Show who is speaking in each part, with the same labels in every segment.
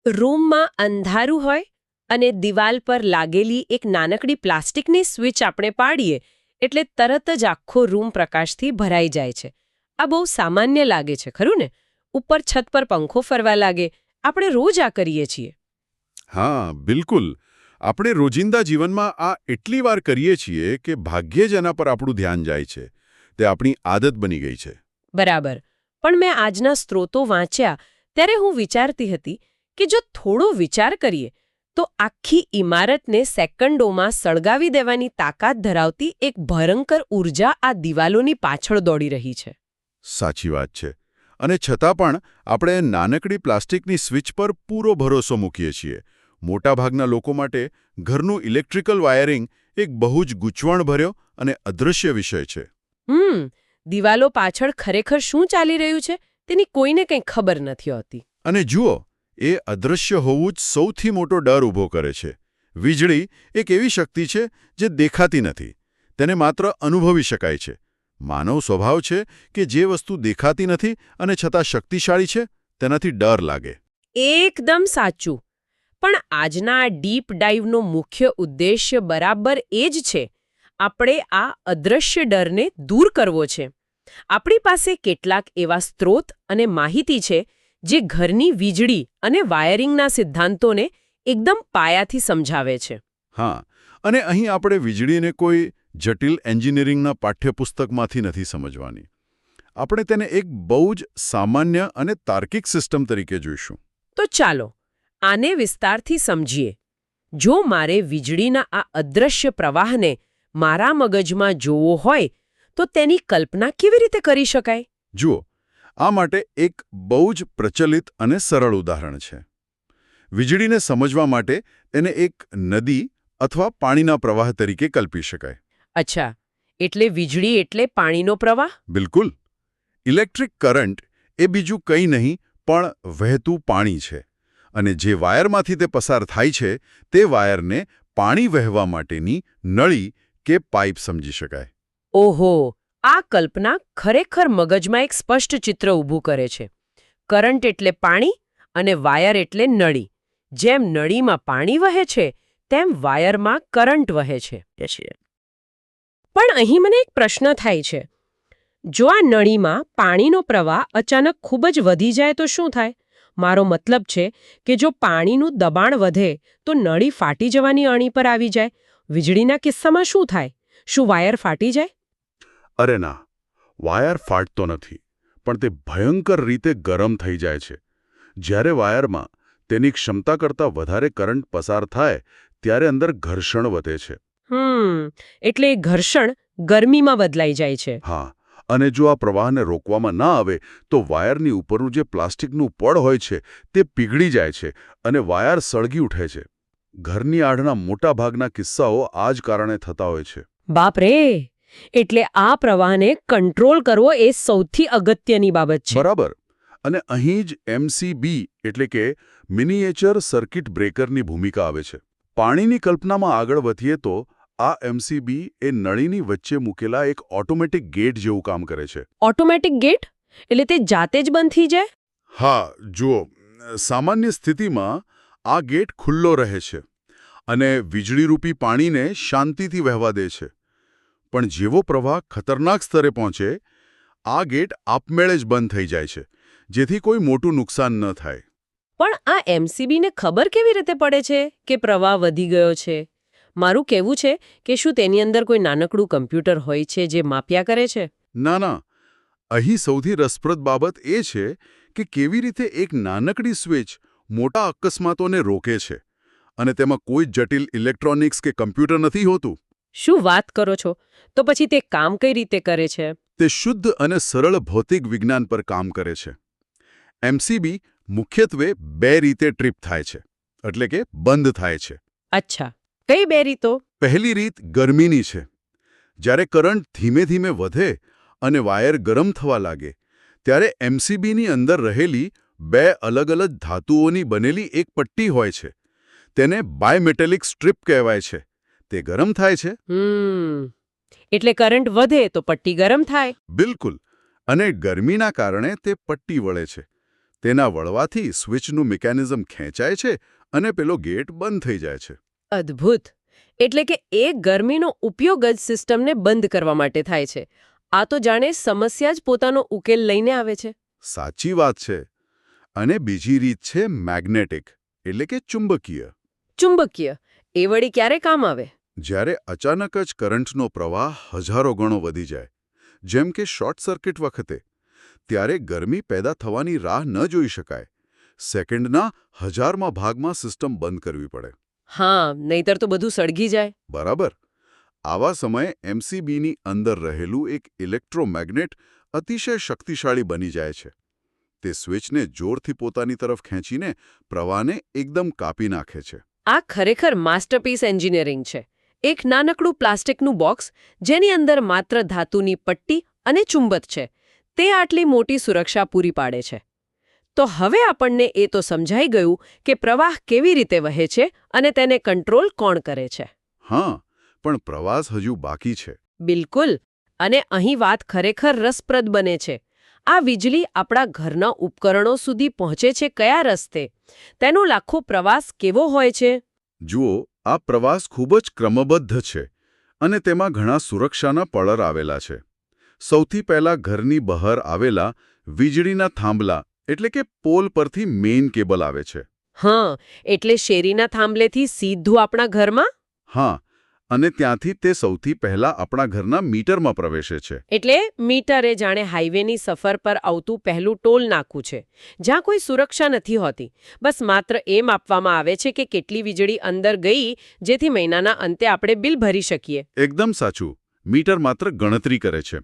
Speaker 1: રૂમમાં અંધારું હોય અને દિવાલ પર લાગેલી એક નાનકડી પ્લાસ્ટિકની સ્વિચ આપણે પાડીએ એટલે તરત જ આખો રૂમ પ્રકાશથી ભરાઈ જાય છે. આ બહુ સામાન્ય લાગે છે, ખરું ને? ઉપર છત પર પંખો ફરવા લાગે, આપણે રોજ આ કરીએ છીએ.
Speaker 2: હા, બિલકુલ. આપણે રોજિંદા જીવનમાં આ એટલી વાર કરીએ છીએ કે ભાગ્યે જ એના પર આપણું ધ્યાન જાય છે. તે આપણી આદત બની ગઈ છે.
Speaker 1: બરાબર. પણ મેં આજના સ્ત્રોતો વાંચ્યા ત્યારે હું વિચારતી હતી કે જો થોડો વિચાર કરીએ તો આખી ઇમારતને સેકન્ડોમાં સળગાવી દેવાની તાકાત ધરાવતી એક ભયંકર ઊર્જા આ દિવાલોની પાછળ દોડી રહી છે.
Speaker 2: સાચી વાત છે. અને છતાં પણ આપણે નાનકડી પ્લાસ્ટિકની સ્વિચ પર પૂરો ભરોસો મૂકીએ છીએ. મોટાભાગના લોકો માટે ઘરનું ઇલેક્ટ્રિકલ વાયરિંગ એક બહુ જ ગૂંચવણભર્યો અને અદૃશ્ય વિષય છે.
Speaker 1: દિવાલો પાછળ ખરેખર શું ચાલી રહ્યું છે તેની કોઈને કંઈ ખબર નથી હોતી.
Speaker 2: અને જુઓ, એ અદૃશ્ય હોવું જ સૌથી મોટો ડર ઊભો કરે છે. વીજળી એક એવી શક્તિ છે જે દેખાતી નથી. તેને માત્ર અનુભવી શકાય છે. માનવ સ્વભાવ છે કે જે વસ્તુ દેખાતી નથી અને છતાં શક્તિશાળી છે તેનાથી ડર લાગે.
Speaker 1: એકદમ સાચું. પણ આજના આ ડીપ ડાઇવનો મુખ્ય ઉદ્દેશ્ય બરાબર એ જ છે. આપણે આ અદૃશ્ય ડરને દૂર કરવો છે. આપણી પાસે કેટલાક એવા સ્ત્રોત અને માહિતી છે જે ઘરની વીજળી અને વાયરિંગના સિદ્ધાંતોને એકદમ પાયાથી સમજાવે છે.
Speaker 2: હા, અને અહીં આપણે વીજળીને કોઈ જટિલ એન્જિનિયરિંગના પાઠ્યપુસ્તકમાંથી નથી સમજવાની. આપણે તેને એક બહુ જ સામાન્ય અને તાર્કિક સિસ્ટમ તરીકે જોઈશું.
Speaker 1: તો ચાલો આને વિસ્તારથી સમજીએ. જો મારે વીજળીના આ અદૃશ્ય પ્રવાહને મારા મગજમાં જોવો હોય તો તેની કલ્પના કેવી રીતે કરી શકાય?
Speaker 2: જુઓ, આ માટે એક બહુ જ પ્રચલિત અને સરળ ઉદાહરણ છે. વીજળીને સમજવા માટે એને એક નદી અથવા પાણીના પ્રવાહ તરીકે કલ્પી શકાય.
Speaker 1: અચ્છા, એટલે વીજળી એટલે પાણીનો પ્રવાહ?
Speaker 2: બિલકુલ. ઇલેક્ટ્રિક કરન્ટ એ બીજું કંઈ નહીં પણ વહેતું પાણી છે. અને જે વાયરમાંથી તે પસાર થાય છે તે વાયરને પાણી વહેવા માટેની નળી કે પાઇપ સમજી શકાય.
Speaker 1: ઓહો, આ કલ્પના ખરેખર મગજમાં એક સ્પષ્ટ ચિત્ર ઊભું કરે છે. કરન્ટ એટલે પાણી અને વાયર એટલે નળી. જેમ નળીમાં પાણી વહે છે તેમ વાયરમાં કરન્ટ વહે છે. પણ અહીં મને એક પ્રશ્ન થાય છે. જો આ નળીમાં પાણીનો પ્રવાહ અચાનક ખૂબ જ વધી જાય તો શું થાય? મારો મતલબ છે કે જો પાણીનું દબાણ વધે તો નળી ફાટી જવાની અણી પર આવી જાય. વીજળીના કિસ્સામાં શું થાય? શું વાયર ફાટી જાય?
Speaker 2: અરે ના, વાયર ફાટતો નથી, પણ તે ભયંકર રીતે ગરમ થઈ જાય છે. જ્યારે વાયરમાં તેની ક્ષમતા કરતાં વધારે કરંટ પસાર થાય ત્યારે અંદર ઘર્ષણ વધે છે.
Speaker 1: એટલે ઘર્ષણ ગરમીમાં બદલાઈ જાય છે.
Speaker 2: હા, અને જો આ પ્રવાહને રોકવામાં ના આવે તો વાયરની ઉપરનું જે પ્લાસ્ટિકનું પડ હોય છે તે પીગળી જાય છે અને વાયર સળગી ઉઠે છે. ઘરની આડના મોટા ભાગના કિસ્સાઓ આ જ કારણે થતા હોય છે.
Speaker 1: બાપ રે! એટલે આ પ્રવાહને કંટ્રોલ કરવો એ સૌથી અગત્યની બાબત છે.
Speaker 2: બરાબર. અને અહીં જ એમસીબી એટલે કે મિનિએચર સર્કિટ બ્રેકરની ભૂમિકા આવે છે. પાણીની કલ્પનામાં આગળ વધીએ તો આ એમસીબી એ નળીની વચ્ચે મૂકેલા એક ઓટોમેટિક ગેટ જેવું કામ કરે છે.
Speaker 1: Automatic gate? એટલે તે જાતે જ બંધ થઈ જાય?
Speaker 2: હા, જુઓ, સામાન્ય સ્થિતિમાં આ ગેટ ખુલ્લો રહે છે અને વીજળીરૂપી પાણીને શાંતિથી વહેવા દે છે. પણ જેવો પ્રવાહ ખતરનાક સ્તરે પહોંચે, આ ગેટ આપમેળે જ બંધ થઈ જાય છે, જેથી કોઈ મોટું નુકસાન ન થાય.
Speaker 1: પણ આ એમસીબીને ખબર કેવી રીતે પડે છે કે પ્રવાહ વધી ગયો છે? મારું કહેવું છે કે શું તેની અંદર કોઈ નાનકડું કમ્પ્યુટર હોય છે જે માપ્યા કરે છે?
Speaker 2: ના ના, અહીં સૌથી રસપ્રદ બાબત એ છે કે કેવી રીતે એક નાનકડી સ્વિચ મોટા અકસ્માતોને રોકે છે અને તેમાં કોઈ જટિલ ઇલેક્ટ્રોનિક્સ કે કમ્પ્યુટર નથી હોતું.
Speaker 1: શું વાત કરો છો? તો પછી તે કામ કઈ રીતે કરે છે?
Speaker 2: તે શુદ્ધ અને સરળ ભૌતિક વિજ્ઞાન પર કામ કરે છે. એમસીબી મુખ્યત્વે બે રીતે ટ્રીપ થાય છે, એટલે કે બંધ થાય છે.
Speaker 1: અચ્છા, કઈ બે રીતો?
Speaker 2: પહેલી રીત ગરમીની છે. જ્યારે કરંટ ધીમે ધીમે વધે અને વાયર ગરમ થવા લાગે ત્યારે એમસીબીની અંદર રહેલી બે અલગ અલગ ધાતુઓની બનેલી એક પટ્ટી હોય છે. તેને બાયમેટેલિક સ્ટ્રીપ કહેવાય છે. તે ગરમ થાય છે.
Speaker 1: એટલે કરંટ વધે તો પટ્ટી ગરમ થાય.
Speaker 2: બિલકુલ. અને ગરમીના કારણે તે પટ્ટી વળે છે. તેના વળવાથી સ્વિચનું મિકેનિઝમ ખેંચાય છે અને પેલો ગેટ બંધ થઈ જાય છે.
Speaker 1: અદ્ભુત. એટલે કે એ ગરમીનો ઉપયોગ જ સિસ્ટમને બંધ કરવા માટે થાય છે. આ તો જાણે સમસ્યા જ પોતાનો ઉકેલ લઈને આવે છે.
Speaker 2: સાચી વાત છે. અને બીજી રીત છે મેગ્નેટિક, એટલે કે ચુંબકીય.
Speaker 1: ચુંબકીય એ વળી ક્યારે કામ આવે?
Speaker 2: જ્યારે અચાનક જ કરંટનો પ્રવાહ હજારો ગણો વધી જાય, જેમ કે શોર્ટ સર્કિટ વખતે, ત્યારે ગરમી પેદા થવાની રાહ ન જોઈ શકાય. સેકન્ડના 1000માં ભાગમાં સિસ્ટમ બંધ કરવી પડે.
Speaker 1: હા, નહીતર તો બધું સળગી જાય.
Speaker 2: બરાબર. આવા સમયે એમસીબીની અંદર રહેલું એક ઇલેક્ટ્રોમેગ્નેટ અતિશય શક્તિશાળી બની જાય છે. તે સ્વિચને જોરથી પોતાની તરફ ખેંચીને પ્રવાહને એકદમ કાપી નાખે છે.
Speaker 1: આ ખરેખર માસ્ટરપીસ એન્જિનિયરિંગ છે. એક નાનકડું પ્લાસ્ટિકનું બોક્સ જેની અંદર માત્ર ધાતુની પટ્ટી અને ચુંબક છે, તે આટલી મોટી સુરક્ષા પૂરી પાડે છે. તો હવે આપણને એ તો સમજાઈ ગયું કે પ્રવાહ કેવી રીતે વહે છે અને તેને કંટ્રોલ કોણ કરે છે.
Speaker 2: હા, પણ પ્રવાસ હજુ બાકી છે.
Speaker 1: બિલકુલ. અને અહીં વાત ખરેખર રસપ્રદ બને છે. આ વીજળી આપણા ઘરના ઉપકરણો સુધી પહોંચે છે કયા રસ્તે? તેનો લાખો પ્રવાસ કેવો હોય છે?
Speaker 2: જુઓ, આ પ્રવાસ ખૂબ જ ક્રમબદ્ધ છે અને તેમાં ઘણા સુરક્ષાના પળર આવેલા છે. સૌથી પહેલા ઘરની બહાર આવેલા વીજળીના થાંભલા એટલે કે પોલ પરથી મેઇન કેબલ આવે છે.
Speaker 1: હા, એટલે શેરીના થાંભલેથી સીધું આપણા ઘરમાં?
Speaker 2: હા, અને ત્યાંથી તે સૌથી પહેલા આપણા ઘરના મીટરમાં પ્રવેશે છે.
Speaker 1: એટલે મીટર એ જાણે હાઈવેની સફર પર આવતું પહેલું ટોલ નાકું છે, જ્યાં કોઈ સુરક્ષા નથી હોતી. બસ માત્ર એ માપવામાં આવે છે કે કેટલી વીજળી અંદર ગઈ, જેથી મહિનાના અંતે આપણે બિલ ભરી શકીએ.
Speaker 2: એકદમ સાચું. મીટર માત્ર ગણતરી કરે છે.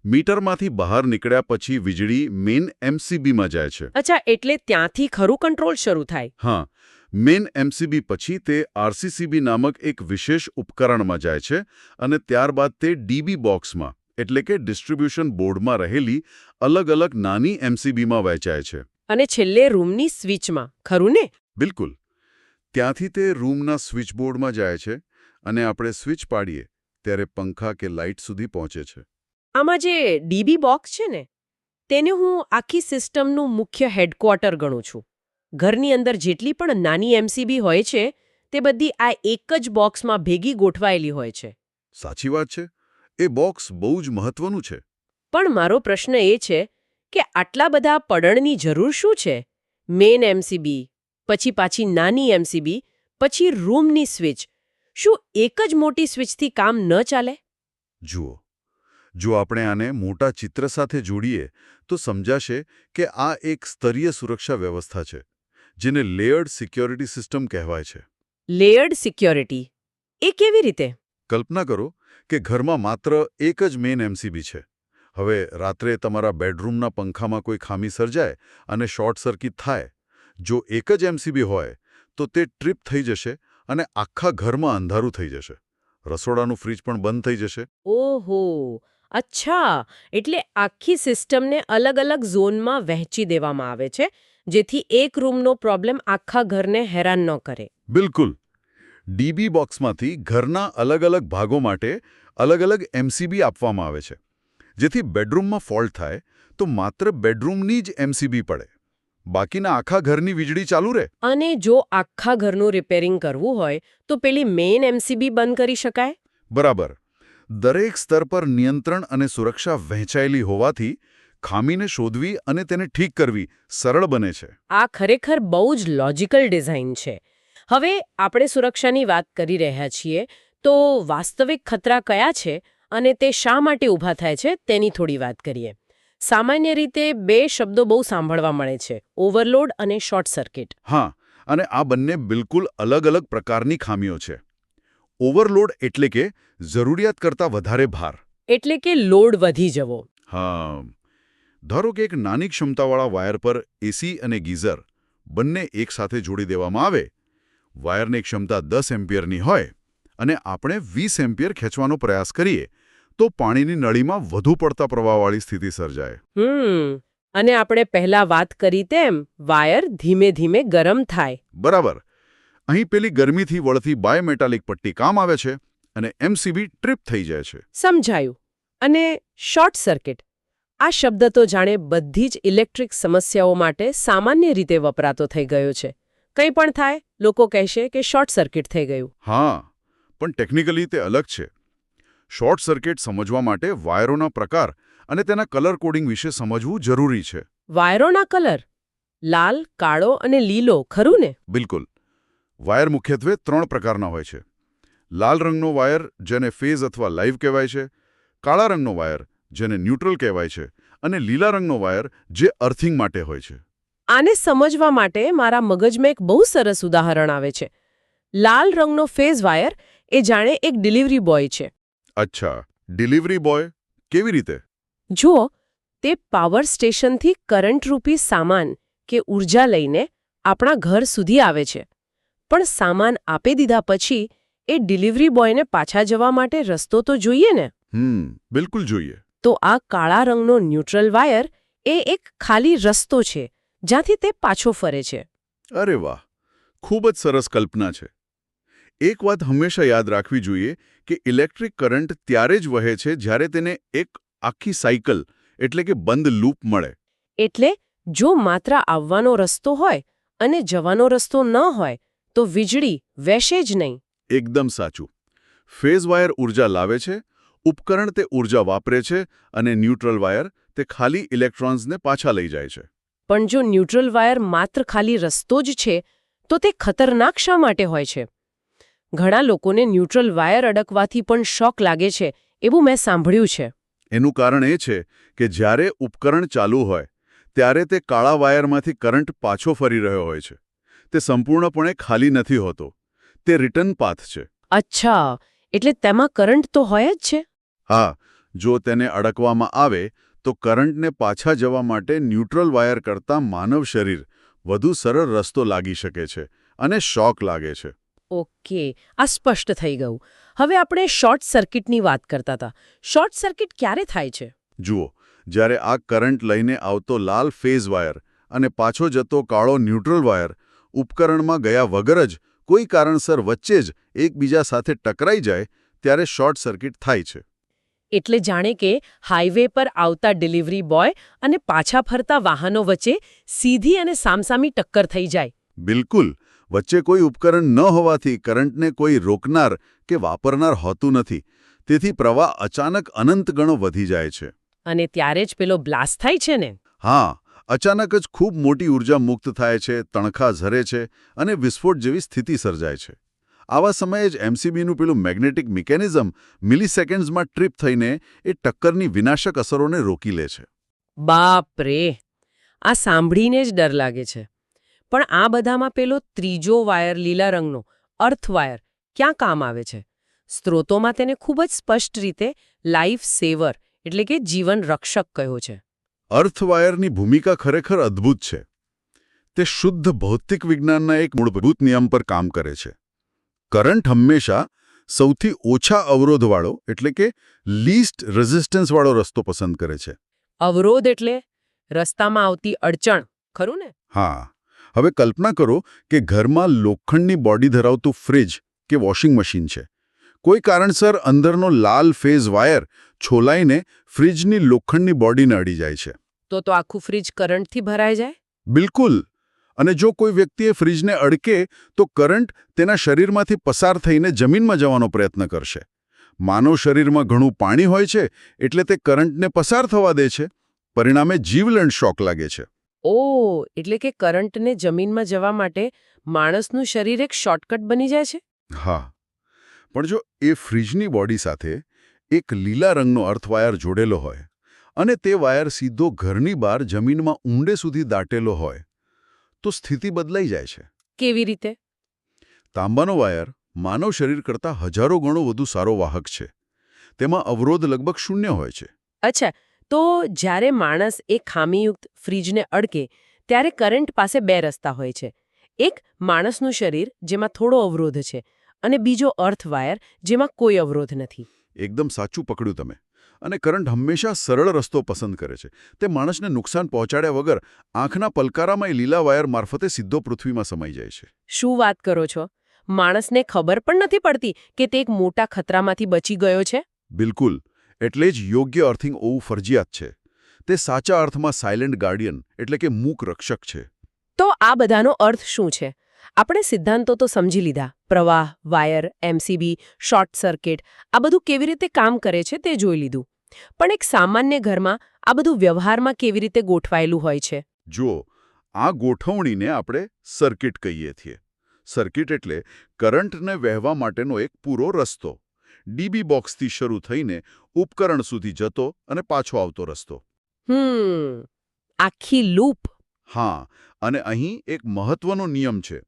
Speaker 2: મીટરમાંથી બહાર નીકળ્યા પછી વીજળી મેઇન એમસીબીમાં જાય છે.
Speaker 1: અચ્છા, એટલે ત્યાંથી ખરું કંટ્રોલ શરૂ થાય.
Speaker 2: હા, મેઇન એમસીબી પછી તે આરસીસીબી નામક એક વિશેષ ઉપકરણમાં જાય છે અને ત્યારબાદ તે ડીબી બોક્સમાં એટલે કે ડિસ્ટ્રીબ્યુશન બોર્ડમાં રહેલી અલગ અલગ નાની એમસીબીમાં વહેંચાય છે.
Speaker 1: અને છેલ્લે રૂમની સ્વિચમાં, ખરું ને?
Speaker 2: બિલકુલ. ત્યાંથી તે રૂમના સ્વિચબોર્ડમાં જાય છે અને આપણે સ્વિચ પાડીએ ત્યારે પંખા કે લાઇટ સુધી પહોંચે છે.
Speaker 1: આમાં જે ડીબી બોક્સ છે ને, તેને હું આખી સિસ્ટમનું મુખ્ય હેડક્વાર્ટર ગણું છું. ઘરની અંદર જેટલી પણ નાની એમસીબી હોય છે, તે બધી આ એક જ બોક્સમાં ભેગી ગોઠવાયેલી હોય છે.
Speaker 2: સાચી વાત છે. એ બોક્સ બહુ જ મહત્વનું છે.
Speaker 1: પણ મારો પ્રશ્ન એ છે કે આટલા બધા પડણની જરૂર શું છે? મેઇન એમસીબી, પછી પાછી નાની એમસીબી, પછી રૂમની સ્વિચ. શું એક જ મોટી સ્વિચથી કામ ન ચાલે?
Speaker 2: જુઓ, જો આપણે આને મોટા ચિત્ર સાથે જોડીએ તો સમજાશે કે આ એક સ્તરીય સુરક્ષા વ્યવસ્થા છે, જેને લેયર્ડ સિક્યોરિટી સિસ્ટમ કહેવાય છે.
Speaker 1: લેયર્ડ સિક્યોરિટી એ કેવી રીતે?
Speaker 2: કલ્પના કરો કે ઘરમાં માત્ર એક જ મેઇન એમસીબી છે. હવે રાત્રે તમારા બેડરૂમના પંખામાં કોઈ ખામી સર્જાય અને શોર્ટ સર્કિટ થાય. જો એક જ એમસીબી હોય તો તે ટ્રિપ થઈ જશે અને આખા ઘરમાં અંધારું થઈ જશે. રસોડાનું ફ્રિજ પણ બંધ થઈ જશે.
Speaker 1: ઓહો, અચ્છા. એટલે આખી સિસ્ટમને અલગ અલગ ઝોનમાં વહેંચી દેવામાં આવે છે, જેથી એક રૂમનો પ્રોબ્લેમ આખા ઘરને હેરાન ન કરે.
Speaker 2: બિલકુલ. ડીબી બોક્સમાંથી ઘરના અલગ અલગ ભાગો માટે અલગ અલગ એમસીબી આપવામાં આવે છે. જેથી બેડરૂમમાં ફોલ્ટ થાય તો માત્ર બેડરૂમની જ એમસીબી પડે. બાકીના આખા ઘરની વીજળી ચાલુ રહે.
Speaker 1: અને જો આખા ઘરનું રિપેરિંગ કરવું હોય તો પેલી મેઇન એમસીબી બંધ કરી શકાય?
Speaker 2: બરાબર. દરેક સ્તર પર નિયંત્રણ અને સુરક્ષા વહેંચાયેલી હોવાથી ખામીને શોધવી અને તેને ઠીક કરવી સરળ બને છે.
Speaker 1: આ ખરેખર બહુ જ લોજિકલ ડિઝાઇન છે. હવે આપણે સુરક્ષાની વાત કરી રહ્યા છીએ, તો વાસ્તવિક ખતરા કયા છે અને તે શા માટે ઊભા થાય છે તેની થોડી વાત કરીએ. સામાન્ય રીતે બે શબ્દો બહુ સાંભળવા મળે છે: ઓવરલોડ અને શોર્ટ સર્કિટ.
Speaker 2: હા, અને આ બંને બિલકુલ અલગ અલગ પ્રકારની ખામીઓ છે. ઓવરલોડ એટલે કે જરૂરિયાત કરતાં વધારે ભાર.
Speaker 1: એટલે કે લોડ વધી જવો.
Speaker 2: હા. ધારો કે એક નાની ક્ષમતાવાળા વાયર પર એસી અને ગીઝર બંને એકસાથે જોડી દેવામાં આવે. વાયરની ક્ષમતા 10 એમ્પિયરની હોય અને આપણે 20 એમ્પિયર ખેંચવાનો પ્રયાસ કરીએ તો પાણીની નળીમાં વધુ પડતા પ્રવાહવાળી સ્થિતિ સર્જાય.
Speaker 1: અને આપણે પહેલા વાત કરી તેમ વાયર ધીમે ધીમે ગરમ થાય.
Speaker 2: બરાબર. અહીં પેલી ગરમીથી વળતી બાયમેટાલિક પટ્ટી કામ આવે છે અને એમસીબી ટ્રિપ થઈ જાય છે.
Speaker 1: સમજાયું. અને શોર્ટ સર્કિટ, આ શબ્દ તો જાણે બધી જ ઇલેક્ટ્રિક સમસ્યાઓ માટે સામાન્ય રીતે વપરાતો થઈ ગયો છે. કંઈ પણ થાય લોકો કહેશે કે શોર્ટ સર્કિટ થઈ ગયું.
Speaker 2: હા, પણ ટેકનિકલી તે અલગ છે. શોર્ટ સર્કિટ સમજવા માટે વાયરોના પ્રકાર અને તેના કલર કોડિંગ વિશે સમજવું જરૂરી છે.
Speaker 1: વાયરોના કલર લાલ, કાળો અને લીલો, ખરું ને?
Speaker 2: બિલકુલ. વાયર મુખ્યત્વે 3 પ્રકારના હોય છે. લાલ રંગનો વાયર, જેને ફેઝ અથવા લાઇવ કહેવાય છે, કાળા રંગનો વાયર, જેને ન્યુટ્રલ કહેવાય છે, અને લીલા રંગનો વાયર, જે અર્થિંગ માટે હોય છે.
Speaker 1: આને સમજવા માટે મારા મગજમાં એક બહુ સરસ ઉદાહરણ આવે છે. લાલ રંગનો ફેઝ વાયર એ જાણે એક ડિલિવરી બોય છે.
Speaker 2: અચ્છા, ડિલિવરી બોય કેવી રીતે?
Speaker 1: જુઓ, તે પાવર સ્ટેશનથી કરંટરૂપી સામાન કે ઊર્જા લઈને આપણા ઘર સુધી આવે છે. પણ સામાન આપી દીધા પછી એ ડિલિવરી બોયને પાછા જવા માટે રસ્તો તો જોઈએ ને?
Speaker 2: બિલકુલ જોઈએ.
Speaker 1: તો આ કાળા રંગનો ન્યુટ્રલ વાયર એ એક ખાલી રસ્તો છે જ્યાંથી તે પાછો ફરે છે.
Speaker 2: અરે વાહ, ખૂબ જ સરસ કલ્પના છે. એક વાત હંમેશા યાદ રાખવી જોઈએ કે ઇલેક્ટ્રિક કરંટ ત્યારે જ વહે છે જ્યારે તેને એક આખી સાયકલ એટલે કે બંધ લૂપ મળે.
Speaker 1: એટલે જો માત્ર આવવાનો રસ્તો હોય અને જવાનો રસ્તો ન હોય તો વીજળી વહેશે જ નહીં.
Speaker 2: એકદમ સાચું. ફેઝ વાયર ઊર્જા લાવે છે, ઉપકરણ તે ઊર્જા વાપરે છે, અને ન્યુટ્રલ વાયર તે ખાલી ઇલેક્ટ્રોન્સને પાછા લઈ જાય છે.
Speaker 1: પણ જો ન્યુટ્રલ વાયર માત્ર ખાલી રસ્તો જ છે તો તે ખતરનાક શા માટે હોય છે? ઘણા લોકોને ન્યુટ્રલ વાયર અડકવાથી પણ શોક લાગે છે એવું મેં સાંભળ્યું છે.
Speaker 2: એનું કારણ એ છે કે જ્યારે ઉપકરણ ચાલુ હોય ત્યારે તે કાળા વાયરમાંથી કરંટ પાછો ફરી રહ્યો હોય છે. તે સંપૂર્ણપણે ખાલી નથી હોતો. તે રિટર્ન પાથ છે.
Speaker 1: અચ્છા, એટલે તેમાં કરંટ તો હોય જ છે?
Speaker 2: હા, જો તેને અડકવામાં આવે તો કરંટને પાછા જવા માટે ન્યુટ્રલ વાયર કરતાં માનવ શરીર વધુ સરળ રસ્તો લાગી શકે છે અને શોક લાગે છે.
Speaker 1: ઓકે, આ સ્પષ્ટ થઈ ગયું. હવે આપણે શોર્ટ સર્કિટની વાત કરતા હતા. શોર્ટ સર્કિટ ક્યારે થાય છે?
Speaker 2: જુઓ, જ્યારે આ કરંટ લઈને આવતો લાલ ફેઝ વાયર અને પાછો જતો કાળો ન્યુટ્રલ વાયર ઉપકરણમાં ગયા વગર જ કોઈ કારણસર વચ્ચે જ એકબીજા સાથે ટકરાઈ જાય ત્યારે શોર્ટ સર્કિટ થાય છે.
Speaker 1: એટલે જાણે કે હાઈવે પર આવતા ડિલિવરી બોય અને પાછા ફરતા વાહનો વચ્ચે સીધી અને સામસામી ટક્કર થઈ જાય.
Speaker 2: બિલકુલ. વચ્ચે કોઈ ઉપકરણ ન હોવાથી કરંટને કોઈ રોકનાર કે વાપરનાર હોતું નથી. તેથી પ્રવાહ અચાનક અનંત ગણો વધી જાય છે.
Speaker 1: અને ત્યારે જ પેલો બ્લાસ્ટ થાય છે ને?
Speaker 2: હા, અચાનક જ ખૂબ મોટી ઊર્જા મુક્ત થાય છે, તણખા ઝરે છે અને વિસ્ફોટ જેવી સ્થિતિ સર્જાય છે. આવા સમયે જ એમસીબીનું પેલું મેગ્નેટિક મિકેનિઝમ મિલિસેકન્ડ્સમાં ટ્રીપ થઈને એ ટક્કરની વિનાશક અસરોને રોકી લે છે.
Speaker 1: બાપ રે! આ સાંભળીને જ ડર લાગે છે. પણ આ બધામાં પેલો ત્રીજો વાયર લીલા રંગનો અર્થ વાયર ક્યાં કામ આવે છે? સ્ત્રોતોમાં તેને ખૂબ જ સ્પષ્ટ રીતે લાઈફ સેવર એટલે કે જીવન રક્ષક કહ્યો છે.
Speaker 2: અર્થ વાયરની ભૂમિકા ખરેખર અદ્ભુત છે. તે શુદ્ધ ભૌતિક વિજ્ઞાનના એક મૂળભૂત નિયમ પર કામ કરે છે. કરંટ હંમેશા સૌથી ઓછા અવરોધવાળો એટલે કે લીસ્ટ રેઝિસ્ટન્સવાળો રસ્તો પસંદ કરે છે.
Speaker 1: અવરોધ એટલે રસ્તામાં આવતી અડચણ, ખરું ને?
Speaker 2: હા. હવે કલ્પના કરો કે ઘરમાં લોખંડની બોડી ધરાવતું ફ્રિજ કે વોશિંગ મશીન છે. કોઈ કારણસર અંદરનો લાલ ફેઝ વાયર છોલાઈને ફ્રિજની લોખંડની બોડીને અડી જાય છે.
Speaker 1: તો આખું ફ્રિજ કરંટથી ભરાઈ જાય?
Speaker 2: બિલકુલ. અને જો કોઈ વ્યક્તિએ ફ્રિજને અડકે તો કરંટ તેના શરીરમાંથી પસાર થઈને જમીનમાં જવાનો પ્રયત્ન કરશે. માનવ શરીરમાં ઘણું પાણી હોય છે એટલે તે કરંટને પસાર થવા દે છે. પરિણામે જીવલેણ શોક લાગે છે.
Speaker 1: ઓહ, એટલે કે કરંટને જમીનમાં જવા માટે માણસનું શરીર એક શોર્ટકટ બની જાય છે?
Speaker 2: હા. પણ જો એ ફ્રિજની બોડી સાથે એક લીલા રંગનો અર્થવાયર જોડેલો હોય અને તે વાયર સીધો ઘરની બહાર જમીનમાં ઊંડે સુધી દાટેલો હોય તો સ્થિતિ બદલાઈ જાય છે.
Speaker 1: કેવી રીતે?
Speaker 2: તાંબાનો વાયર માનવ શરીર કરતાં હજારો ગણો વધુ સારો વાહક છે. તેમાં અવરોધ લગભગ શૂન્ય હોય છે.
Speaker 1: અચ્છા, તો જ્યારે માણસ એક ખામીયુક્ત ફ્રિજને અડકે ત્યારે કરંટ પાસે બે રસ્તા હોય છે. એક માણસનું શરીર જેમાં થોડો અવરોધ છે અને બીજો અર્થ વાયર જેમાં કોઈ અવરોધ નથી.
Speaker 2: એકદમ સાચું પકડ્યું તમે. અને કરંટ હંમેશા સરળ રસ્તો પસંદ કરે છે. તે માણસને નુકસાન પહોંચાડ્યા વગર આંખના પલકારામાં લીલા વાયર મારફતે સીધો પૃથ્વીમાં સમાઈ જાય છે.
Speaker 1: શું વાત કરો છો? માણસને ખબર પણ નથી પડતી કે તે એક મોટા ખતરામાંથી બચી ગયો છે?
Speaker 2: બિલકુલ. એટલે જ યોગ્ય અર્થિંગ હોવું ફરજિયાત છે. તે સાચા અર્થમાં સાયલેન્ટ ગાર્ડિયન એટલે કે મૂક રક્ષક છે.
Speaker 1: તો આ બધાનો અર્થ શું છે? આપણે સિદ્ધાંતો તો સમજી લીધા. પ્રવાહ, વાયર, એમસીબી, શોર્ટ સર્કિટ આ બધું કેવી રીતે કામ કરે છે તે જોઈ લીધું. પણ એક સામાન્ય ઘરમાં આ બધું વ્યવહારમાં કેવી રીતે ગોઠવાયેલું હોય છે?
Speaker 2: જુઓ, આ ગોઠવણીને આપણે સર્કિટ કહીએ છીએ. સર્કિટ એટલે કરંટને વહેવા માટેનો એક પૂરો રસ્તો. ડીબી બોક્સથી શરૂ થઈને ઉપકરણ સુધી જતો અને પાછો આવતો રસ્તો.
Speaker 1: આખી લૂપ.
Speaker 2: હા, અને અહીં એક મહત્વનો નિયમ છે.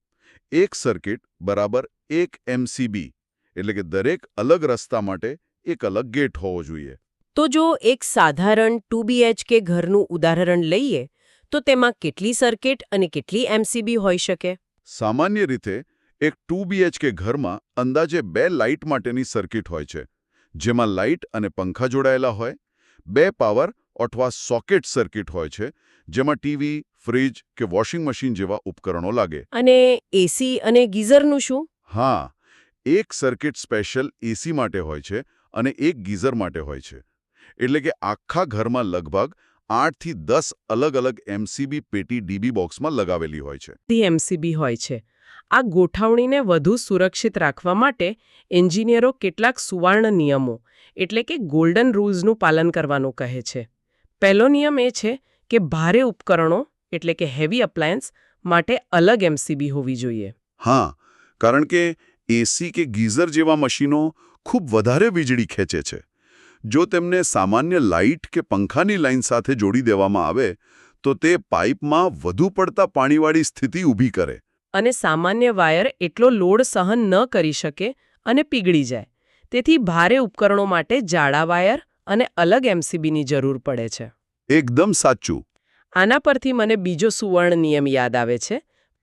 Speaker 2: એક સર્કિટ બરાબર એક એમસીબી, એટલે કે દરેક અલગ રસ્તા માટે એક અલગ ગેટ હોવો જોઈએ.
Speaker 1: તો જો એક સાધારણ 2 BHK ઘરનું ઉદાહરણ લઈએ તો તેમાં કેટલી સર્કિટ અને કેટલી એમસીબી હોઈ શકે?
Speaker 2: સામાન્ય રીતે એક 2 BHK ઘરમાં અંદાજે 2 લાઇટ માટેની સર્કિટ હોય છે, જેમાં લાઇટ અને પંખા જોડાયેલા હોય. 2 પાવર અથવા સોકેટ સર્કિટ હોય છે, જેમાં ટીવી, ફ્રીજ કે વોશિંગ મશીન જેવા ઉપકરણો લાગે.
Speaker 1: અને એસી અને ગીઝરનું શું?
Speaker 2: હા, એક સર્કિટ સ્પેશિયલ એસી માટે હોય છે અને એક ગીઝર માટે હોય છે. એટલે કે આખા ઘરમાં લગભગ 8 થી 10 અલગ-અલગ એમસીબી પેટી ડીબી બોક્સમાં લગાવેલી હોય છે.
Speaker 1: એમસીબી હોય છે. આ ગોઠવણીને વધુ સુરક્ષિત રાખવા માટે એન્જિનિયરો કેટલાક સુવર્ણ નિયમો એટલે કે ગોલ્ડન રૂલ્સનું પાલન કરવાનું કહે છે. પહેલો નિયમ એ છે કે ભારે ઉપકરણો એટલે કે હેવી અપ્લાયન્સ માટે અલગ એમસીબી હોવી જોઈએ.
Speaker 2: હા, કારણ કે એસી કે ગીઝર જેવા મશીનો ખૂબ વધારે વીજળી ખેંચે છે. જો તેમને સામાન્ય લાઇટ કે પંખાની લાઇન સાથે જોડી દેવામાં આવે તો તે પાઇપમાં વધુ પડતા પાણીવાળી સ્થિતિ ઊભી કરે.
Speaker 1: અને સામાન્ય વાયર એટલો લોડ સહન ન કરી શકે અને પીગળી જાય. તેથી ભારે ઉપકરણો માટે જાડા વાયર અને અલગ એમસીબીની જરૂર પડે છે.
Speaker 2: એકદમ સાચું.
Speaker 1: આના પરથી મને બીજો સુવર્ણ નિયમ યાદ આવે છે.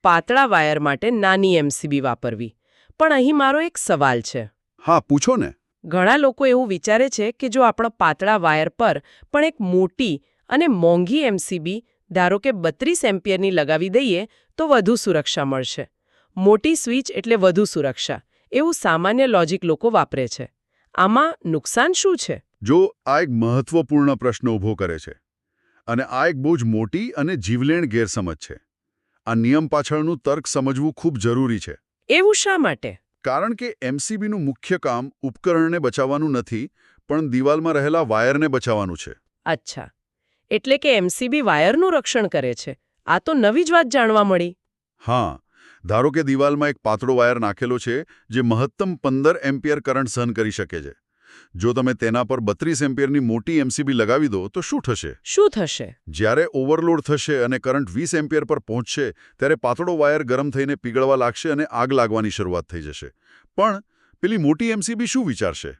Speaker 1: પાતળા વાયર માટે નાની એમસીબી વાપરવી. પણ અહીં મારો એક સવાલ છે.
Speaker 2: હા, પૂછો ને.
Speaker 1: ઘણા લોકો એવું વિચારે છે કે જો આપણા પાતળા વાયર પર પણ એક મોટી અને મોંઘી એમસીબી ધારો કે 32 એમ્પિયરની લગાવી દઈએ તો વધુ સુરક્ષા મળશે. મોટી સ્વિચ એટલે વધુ સુરક્ષા. એવું સામાન્ય લોજિક લોકો વાપરે છે. આમાં નુકસાન શું છે?
Speaker 2: જો આ એક મહત્વપૂર્ણ પ્રશ્ન ઊભો કરે છે. અને આ એક બહુ જ મોટી અને જીવલેણ ગેરસમજ છે. આ નિયમ પાછળનું તર્ક સમજવું ખૂબ જરૂરી છે.
Speaker 1: એવું શા માટે?
Speaker 2: કારણ કે એમસીબીનું મુખ્ય કામ ઉપકરણને બચાવવાનું નથી, પણ દિવાલમાં રહેલા વાયરને બચાવવાનું છે.
Speaker 1: અચ્છા, એટલે કે એમસીબી વાયરનું રક્ષણ કરે છે. આ તો નવી જ વાત જાણવા મળી.
Speaker 2: હા, ધારો કે દિવાલમાં એક પાતળો વાયર નાખેલો છે જે મહત્તમ 15 એમ્પિયર કરંટ સહન કરી શકે છે. જો તમે તેના પર 32 એમ્પિયરની મોટી એમસીબી લગાવી દો તો શું થશે?
Speaker 1: શું થશે?
Speaker 2: જ્યારે ઓવરલોડ થશે અને કરંટ 20 એમ્પિયર પર પહોંચશે ત્યારે પાતળો વાયર ગરમ થઈને પીગળવા લાગશે અને આગ લાગવાની શરૂઆત થઈ જશે. પણ પેલી મોટી એમસીબી શું વિચારશે?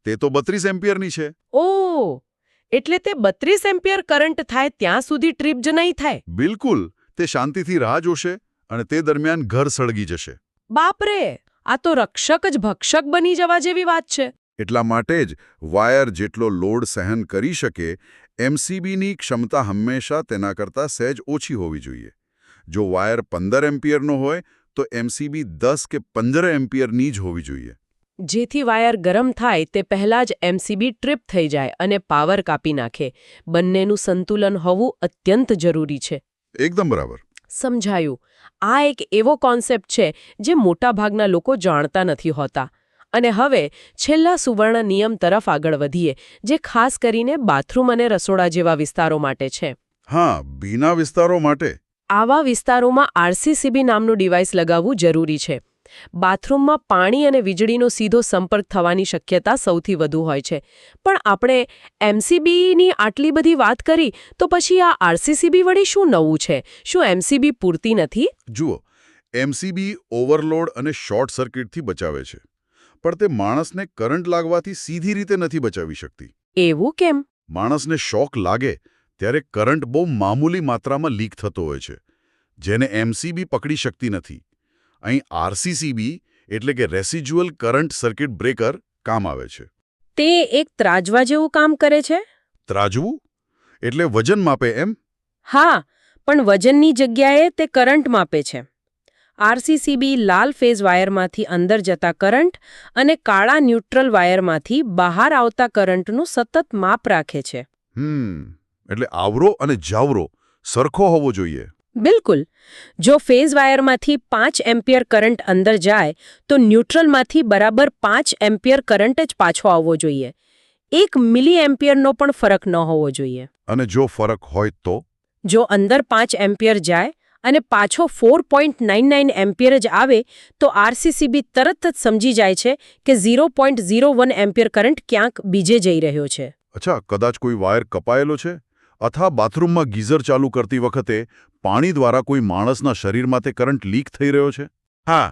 Speaker 2: તે તો 32 એમ્પિયરની છે.
Speaker 1: ઓહ, એટલે તે 32 એમ્પિયર કરંટ થાય ત્યાં સુધી ટ્રીપ જ નહીં થાય?
Speaker 2: બિલકુલ. તે શાંતિથી રાહ જોશે અને તે દરમિયાન ઘર સળગી જશે.
Speaker 1: બાપરે, આ તો રક્ષક જ ભક્ષક બની જવા જેવી વાત છે.
Speaker 2: એટલા માટે જ વાયર જેટલો લોડ સહન કરી શકે, એમસીબીની ક્ષમતા હંમેશા તેના કરતાં સહેજ ઓછી હોવી જોઈએ. જો વાયર 15 એમ્પિયરનો હોય તો એમસીબી 10 કે 15 એમ્પિયરની જ હોવી જોઈએ.
Speaker 1: જેથી વાયર ગરમ થાય તે પહેલાં જ એમસીબી ટ્રીપ થઈ જાય અને પાવર કાપી નાખે. બંનેનું સંતુલન હોવું અત્યંત જરૂરી છે.
Speaker 2: એકદમ બરાબર.
Speaker 1: સમજાયું. આ એક એવો કોન્સેપ્ટ છે જે મોટાભાગના લોકો જાણતા નથી હોતા. અને હવે છેલ્લા સુવર્ણ નિયમ તરફ આગળ વધીએ, જે ખાસ કરીને બાથરૂમ અને રસોડા જેવા વિસ્તારો માટે છે.
Speaker 2: હા, ભીના વિસ્તારો માટે.
Speaker 1: આવા વિસ્તારોમાં આરસીસીબી નામનું ડિવાઇસ લગાવવું જરૂરી છે. બાથરૂમમાં પાણી અને વીજળીનો સીધો સંપર્ક થવાની શક્યતા સૌથી વધુ હોય છે. પણ આપણે એમસીબીની આટલી બધી વાત કરી તો પછી આ આરસીસીબી વળી શું નવું છે? શું એમસીબી પૂરતી નથી?
Speaker 2: જુઓ, એમસીબી ઓવરલોડ અને શોર્ટ સર્કિટથી બચાવે છે, પણ તે માણસને કરંટ લાગવાથી સીધી રીતે નથી બચાવી શકતી.
Speaker 1: એવું કેમ?
Speaker 2: માણસને શોક લાગે ત્યારે કરંટ બહુ મામૂલી માત્રામાં લીક થતો હોય છે, જેને એમસીબી પકડી શકતી નથી. અહીં આરસીસીબી એટલે કે રેસિડ્યુઅલ કરંટ સર્કિટ બ્રેકર કામ આવે છે.
Speaker 1: તે એક ત્રાજવા જેવું કામ કરે છે?
Speaker 2: ત્રાજવું એટલે વજન માપે એમ?
Speaker 1: હા, પણ વજનની જગ્યાએ તે કરંટ માપે છે. આરસીસીબી લાલ ફેઝ વાયરમાંથી અંદર જતા કરંટ અને કાળા ન્યુટ્રલ વાયરમાંથી બહાર આવતા કરંટનું સતત માપ રાખે છે.
Speaker 2: એટલે આવરો અને જાવરો સરખો હોવો જોઈએ.
Speaker 1: બિલકુલ. જો ફેઝ વાયરમાંથી 5 એમ્પિયર કરંટ અંદર જાય તો ન્યુટ્રલમાંથી બરાબર 5 એમ્પિયર કરંટ જ પાછો આવવો જોઈએ. 1 મિલી એમ્પિયરનો પણ ફરક ન હોવો જોઈએ.
Speaker 2: અને જો ફરક હોય તો?
Speaker 1: જો અંદર 5 એમ્પિયર જાય અને પાછો 4.99 એમ્પિયર જ આવે તો આરસીસીબી તરત જ સમજી જાય છે કે 0.01 એમ્પિયર કરંટ ક્યાંક બીજે જઈ રહ્યો છે.
Speaker 2: અચ્છા, કદાચ કોઈ વાયર કપાયેલો છે અથવા બાથરૂમમાં ગીઝર ચાલુ કરતી વખતે પાણી દ્વારા કોઈ માણસના શરીરમાં તે કરંટ લીક થઈ રહ્યો છે. હા,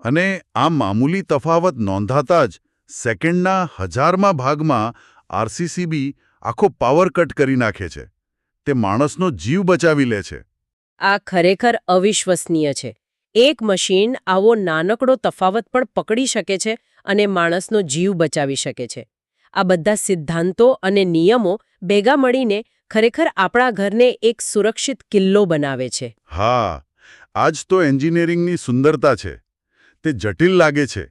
Speaker 2: અને આ મામૂલી તફાવત નોંધાતા જ સેકન્ડના 1000મા ભાગમાં આરસીસીબી આખો પાવર કટ કરી નાખે છે. તે માણસનો જીવ બચાવી લે છે.
Speaker 1: આ ખરેખર અવિશ્વસનીય છે. એક મશીન આવો નાનકડો તફાવત પણ પકડી શકે છે અને માણસનો જીવ બચાવી શકે છે. આ બધા સિદ્ધાંતો અને નિયમો ભેગા મળીને ખરેખર આપણા ઘરને એક સુરક્ષિત કિલ્લો બનાવે છે.
Speaker 2: હા, આજ તો એન્જિનિયરિંગની સુંદરતા છે. તે જટિલ લાગે છે,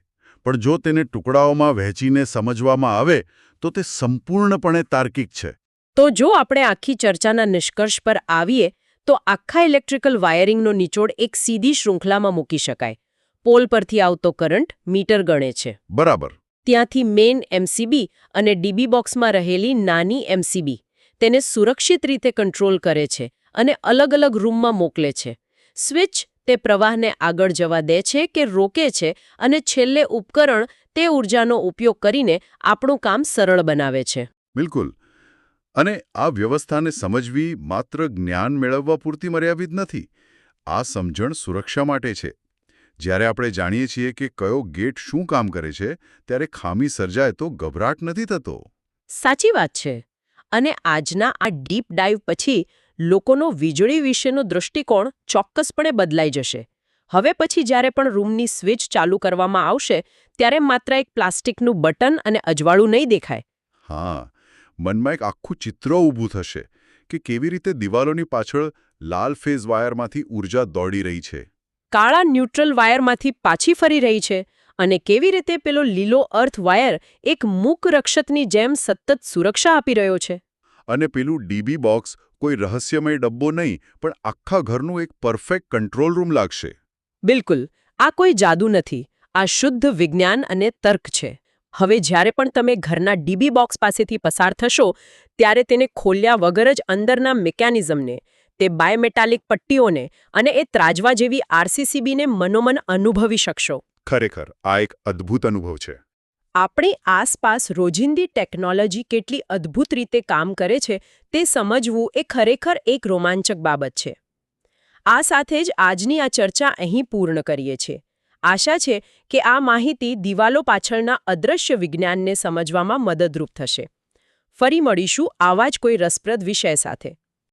Speaker 2: પણ જો તેને ટુકડાઓમાં વહેંચીને સમજવામાં આવે તો તે સંપૂર્ણપણે તાર્કિક છે.
Speaker 1: તો જો આપણે આખી ચર્ચાના નિષ્કર્ષ પર આવીએ તો આખા ઇલેક્ટ્રિકલ વાયરિંગનો નિચોડ એક સીધી શૃંખલામાં મૂકી શકાય. પોલ પરથી આવતો કરંટ મીટર ગણે છે.
Speaker 2: બરાબર.
Speaker 1: ત્યાંથી મેઇન એમસીબી અને ડીબી બોક્સમાં રહેલી નાની એમસીબી તેને સુરક્ષિત રીતે કંટ્રોલ કરે છે અને અલગ અલગ રૂમમાં મોકલે છે. સ્વિચ તે પ્રવાહને આગળ જવા દે છે કે રોકે છે અને છેલ્લે ઉપકરણ તે ઊર્જાનો ઉપયોગ કરીને આપણું કામ સરળ બનાવે છે.
Speaker 2: બિલકુલ. અને આ વ્યવસ્થાને સમજવી માત્ર જ્ઞાન મેળવવા પૂરતી મર્યાદિત નથી. આ સમજણ સુરક્ષા માટે છે. જ્યારે આપણે જાણીએ છીએ કે કયો ગેટ શું કામ કરે છે, ત્યારે ખામી સર્જાય તો ગભરાટ નથી થતો.
Speaker 1: સાચી વાત છે. અને આજના આ ડીપ ડાઇવ પછી લોકોનો વીજળી વિશેનો દૃષ્ટિકોણ ચોક્કસપણે બદલાઈ જશે. હવે પછી જ્યારે પણ રૂમની સ્વિચ ચાલુ કરવામાં આવશે ત્યારે માત્ર એક પ્લાસ્ટિકનું બટન અને અજવાળું નહીં દેખાય.
Speaker 2: હા, મનમાં એક આખું ચિત્ર ઊભું થશે કે કેવી રીતે દિવાલોની પાછળ લાલ ફેઝ વાયરમાંથી ઊર્જા દોડી રહી છે,
Speaker 1: કાળા ન્યુટ્રલ વાયરમાંથી પાછી ફરી રહી છે અને કેવી રીતે પેલો લીલો અર્થ વાયર એક મૂક રક્ષકની જેમ સતત સુરક્ષા આપી રહ્યો છે.
Speaker 2: અને પેલું ડીબી બોક્સ કોઈ રહસ્યમય ડબ્બો નહીં પણ આખા ઘરનું એક પરફેક્ટ કંટ્રોલ રૂમ લાગશે.
Speaker 1: બિલકુલ. આ કોઈ જાદુ નથી. આ શુદ્ધ વિજ્ઞાન અને તર્ક છે. હવે જ્યારે પણ તમે ઘરના ડીબી બોક્સ પાસેથી પસાર થશો ત્યારે તેને ખોલ્યા વગર જ અંદરના મિકેનિઝમને, તે બાયમેટાલિક પટ્ટીઓને અને એ ત્રાજવા જેવી આરસીસીબીને મનોમન અનુભવી શકશો.
Speaker 2: ખરેખર આ એક અદ્ભુત અનુભવ છે.
Speaker 1: આપણી આસપાસ રોજિંદી ટેકનોલોજી કેટલી અદ્ભુત રીતે કામ કરે છે તે સમજવું એ ખરેખર એક રોમાંચક બાબત છે. આ સાથે જ આજની આ ચર્ચા અહીં પૂર્ણ કરીએ છીએ. આશા છે કે આ માહિતી દિવાલો પાછળના અદૃશ્ય વિજ્ઞાનને સમજવામાં મદદરૂપ થશે. ફરી મળીશું આવા જ કોઈ રસપ્રદ વિષય સાથે.